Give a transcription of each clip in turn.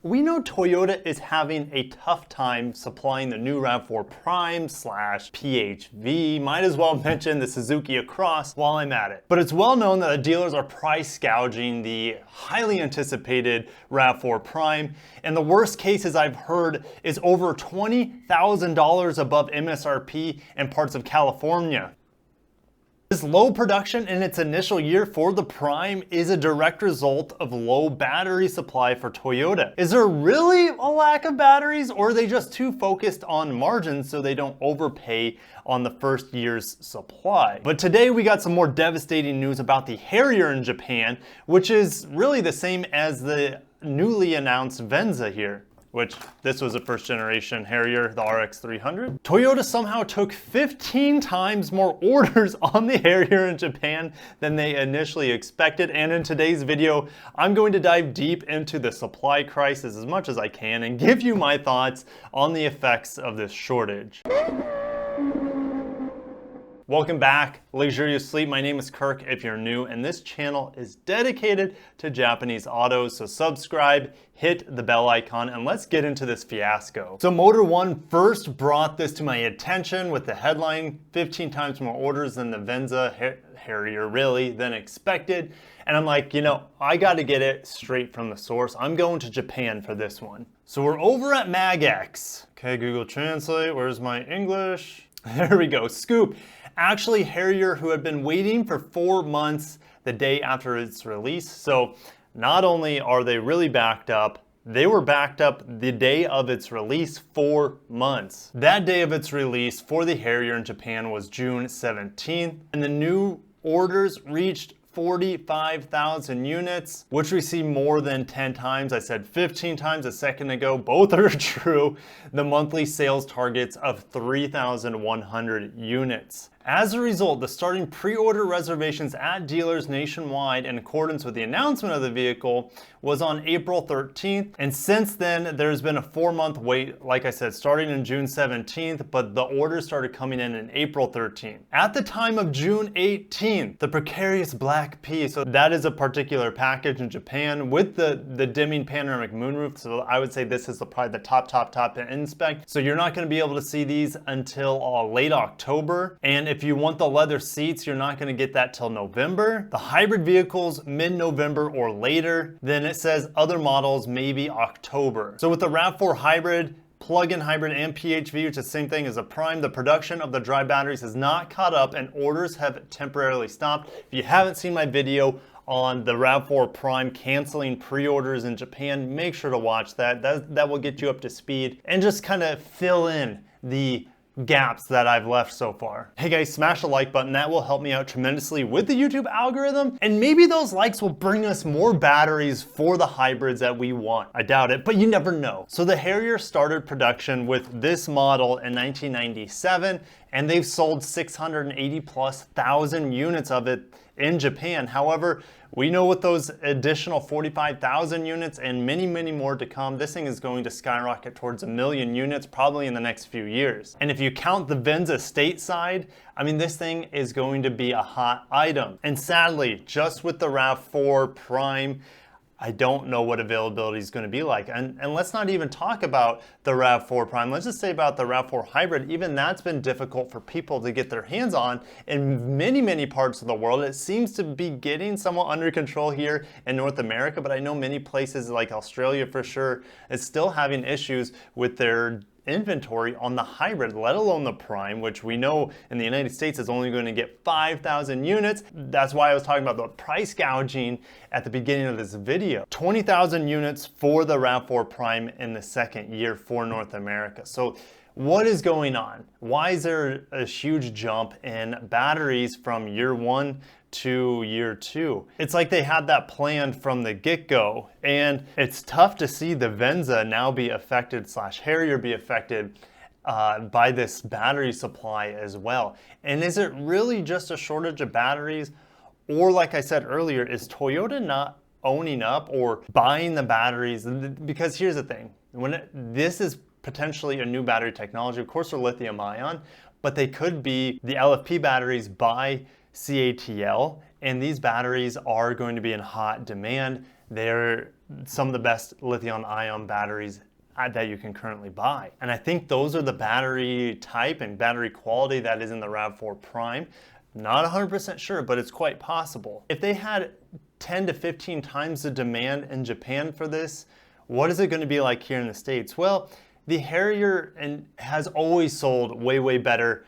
We know Toyota is having a tough time supplying the new Rav4 Prime / PHV. Might as well mention the Suzuki Across while I'm at it. But it's well known that the dealers are price gouging the highly anticipated Rav4 Prime. And the worst cases I've heard is over $20,000 above MSRP in parts of California. This low production in its initial year for the Prime is a direct result of low battery supply for Toyota. Is there really a lack of batteries, or are they just too focused on margins so they don't overpay on the first year's supply? But today we got some more devastating news about the Harrier in Japan, which is really the same as the newly announced Venza here, which this was a first generation Harrier, the RX 300. Toyota somehow took 15 times more orders on the Harrier in Japan than they initially expected. And in today's video, I'm going to dive deep into the supply crisis as much as I can and give you my thoughts on the effects of this shortage. Welcome back, Luxurious Sleep. My name is Kirk if you're new, and this channel is dedicated to Japanese autos, so subscribe, hit the bell icon, and let's get into this fiasco. So Motor One first brought this to my attention with the headline, 15 times more orders than the Venza Harrier really than expected. And I'm like, you know, I gotta get it straight from the source. I'm going to Japan for this one. So we're over at MagX. Okay, Google Translate, where's my English? There we go, scoop. Actually, Harrier, who had been waiting for 4 months the day after its release. So not only are they really backed up, they were backed up the day of its release, 4 months. That day of its release for the Harrier in Japan was June 17th, and the new orders reached 45,000 units, which we see more than 10 times. I said 15 times a second ago. Both are true. The monthly sales targets of 3,100 units. As a result, the starting pre-order reservations at dealers nationwide in accordance with the announcement of the vehicle was on April 13th. And since then, there's been a 4-month wait, like I said, starting in June 17th, but the orders started coming in April 13th. At the time of June 18th, the precarious Black P, so that is a particular package in Japan with the dimming panoramic moonroof. So I would say this is probably the top in spec. So you're not gonna be able to see these until late October. And if you want the leather seats, you're not gonna get that till November. The hybrid vehicles, mid-November or later. Then it says other models, maybe October. So with the Rav4 hybrid, plug-in hybrid, and PHV, which is the same thing as a Prime, the production of the dry batteries has not caught up and orders have temporarily stopped. If you haven't seen my video on the Rav4 Prime canceling pre-orders in Japan, make sure to watch that. That will get you up to speed and just kind of fill in the gaps that I've left so far. Hey guys, smash the like button. That will help me out tremendously with the YouTube algorithm, and maybe those likes will bring us more batteries for the hybrids that we want. I doubt it, but you never know. So the Harrier started production with this model in 1997, and they've sold 680,000+ units of it in Japan. However, we know with those additional 45,000 units and many more to come, this thing is going to skyrocket towards 1 million units probably in the next few years. And if you count the Venza stateside, I mean, this thing is going to be a hot item. And sadly, just with the Rav4 Prime, I don't know what availability is going to be like. And let's not even talk about the Rav4 Prime. Let's just say about the Rav4 Hybrid. Even that's been difficult for people to get their hands on in many parts of the world. It seems to be getting somewhat under control here in North America, but I know many places like Australia for sure is still having issues with their inventory on the hybrid, let alone the Prime, which we know in the United States is only going to get 5,000 units. That's why I was talking about the price gouging at the beginning of this video. 20,000 units for the Rav4 Prime in the second year for North America. So what is going on? Why is there a huge jump in batteries from year 1 to year 2? It's like they had that planned from the get-go, and it's tough to see the Venza now be affected / Harrier be affected by this battery supply as well. And is it really just a shortage of batteries? Or like I said earlier, is Toyota not owning up or buying the batteries? Because here's the thing, this is potentially a new battery technology. Of course, they're lithium ion, but they could be the LFP batteries by CATL, and these batteries are going to be in hot demand. they're some of the best lithium-ion batteries that you can currently buy. And I think those are the battery type and battery quality that is in the Rav4 Prime. Not 100% sure, but it's quite possible. If they had 10 to 15 times the demand in Japan for this, what is it going to be like here in the States? Well, the Harrier has always sold way better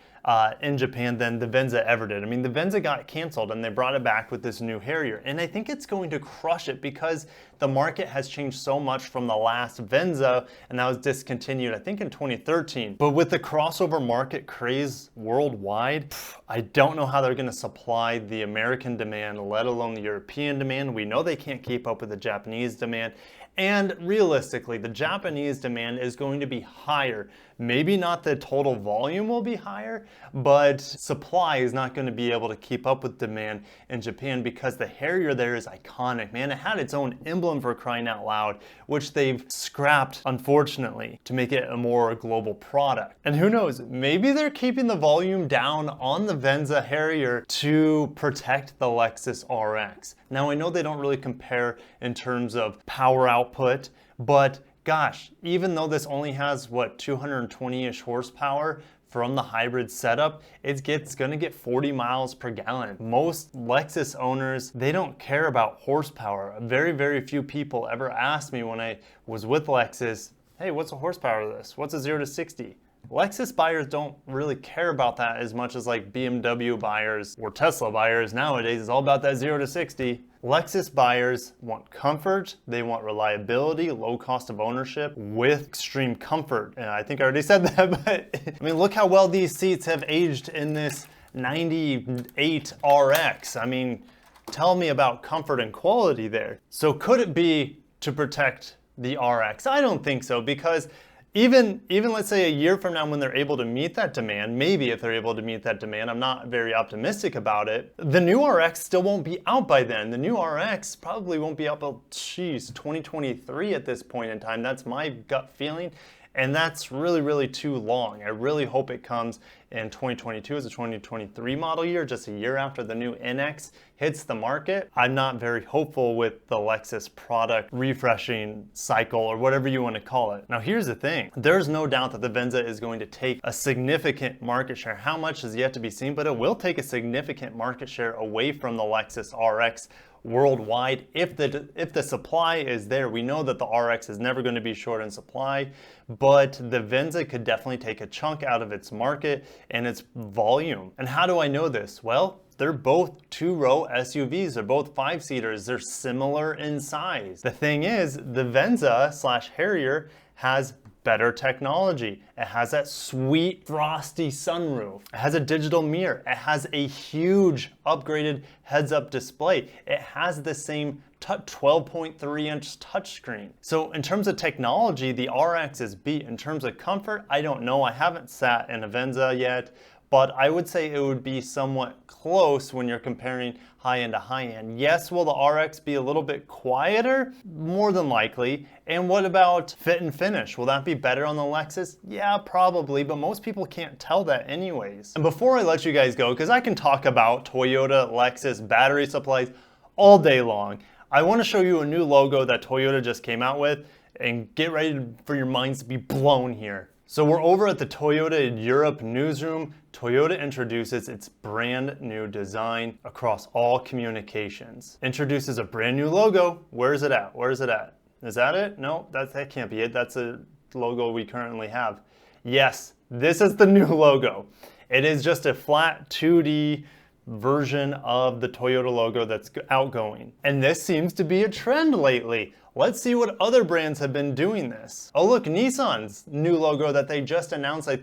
in Japan than the Venza ever did. I mean, the Venza got canceled and they brought it back with this new Harrier. And I think it's going to crush it because the market has changed so much from the last Venza, and that was discontinued, I think, in 2013. But with the crossover market craze worldwide, I don't know how they're going to supply the American demand, let alone the European demand. We know they can't keep up with the Japanese demand. And realistically, the Japanese demand is going to be higher. Maybe not the total volume will be higher, but supply is not going to be able to keep up with demand in Japan because the Harrier there is iconic, man. It had its own emblem, for crying out loud, which they've scrapped, unfortunately, to make it a more global product. And who knows, maybe they're keeping the volume down on the Venza Harrier to protect the Lexus RX. Now, I know they don't really compare in terms of power output, but gosh, even though this only has, what, 220-ish horsepower from the hybrid setup, it's gonna get 40 miles per gallon. Most Lexus owners, they don't care about horsepower. Very few people ever asked me when I was with Lexus, hey, what's the horsepower of this? What's a 0 to 60? Lexus buyers don't really care about that as much as like BMW buyers or Tesla buyers nowadays. It's all about that 0 to 60. Lexus buyers want comfort, they want reliability, low cost of ownership with extreme comfort. And I think I already said that, but I mean, look how well these seats have aged in this 98 RX. I mean, tell me about comfort and quality there. So could it be to protect the RX? I don't think so, because even let's say a year from now when they're able to meet that demand, maybe if they're able to meet that demand, I'm not very optimistic about it, the new RX still won't be out by then. The new RX probably won't be out till, 2023 at this point in time. That's my gut feeling. And that's really too long. I really hope it comes in 2022 as a 2023 model year, just a year after the new NX hits the market. I'm not very hopeful with the Lexus product refreshing cycle, or whatever you want to call it. Now, here's the thing. There's no doubt that the Venza is going to take a significant market share. How much is yet to be seen, but it will take a significant market share away from the Lexus RX worldwide if the supply is there. We know that the RX is never going to be short in supply, but the Venza could definitely take a chunk out of its market and its volume. And how do I know this? Well, they're both two-row SUVs. They're both 5-seaters. They're similar in size. The thing is, the Venza / Harrier has better technology. It has that sweet frosty sunroof. It has a digital mirror. It has a huge upgraded heads-up display. It has the same 12.3-inch touchscreen. So in terms of technology, the RX is beat. In terms of comfort, I don't know. I haven't sat in a Venza yet, but I would say it would be somewhat close when you're comparing high-end to high-end. Yes, will the RX be a little bit quieter? More than likely. And what about fit and finish? Will that be better on the Lexus? Yeah, probably, but most people can't tell that anyways. And before I let you guys go, because I can talk about Toyota, Lexus, battery supplies all day long, I want to show you a new logo that Toyota just came out with, and get ready for your minds to be blown here. So we're over at the Toyota Europe newsroom. Toyota introduces its brand new design across all communications. Introduces a brand new logo. Where is it at? Where is it at? Is that it? No, that can't be it. That's a logo we currently have. Yes, this is the new logo. It is just a flat 2D version of the Toyota logo that's outgoing. And this seems to be a trend lately. Let's see what other brands have been doing this. Oh look, Nissan's new logo that they just announced, I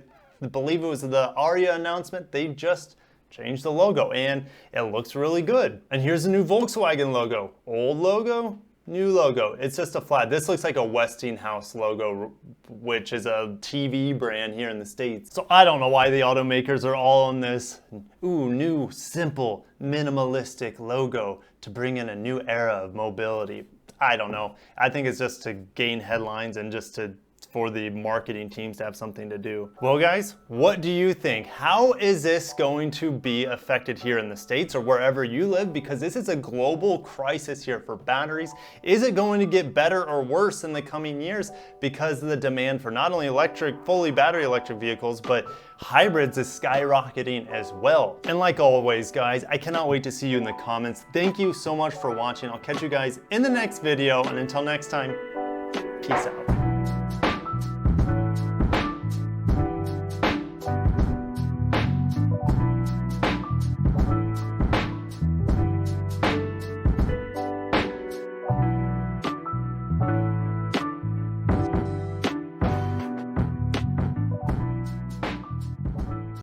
believe it was the Aria announcement, they just changed the logo and it looks really good. And here's the new Volkswagen logo. Old logo, new logo. It's just a flat. This looks like a Westinghouse logo, which is a TV brand here in the States. So I don't know why the automakers are all on this, new, simple, minimalistic logo to bring in a new era of mobility. I don't know. I think it's just to gain headlines and just to for the marketing teams to have something to do. Well guys, what do you think? How is this going to be affected here in the States or wherever you live? Because this is a global crisis here for batteries. Is it going to get better or worse in the coming years because the demand for not only electric, fully battery electric vehicles, but hybrids is skyrocketing as well? And like always guys, I cannot wait to see you in the comments. Thank you so much for watching. I'll catch you guys in the next video, and until next time, peace out.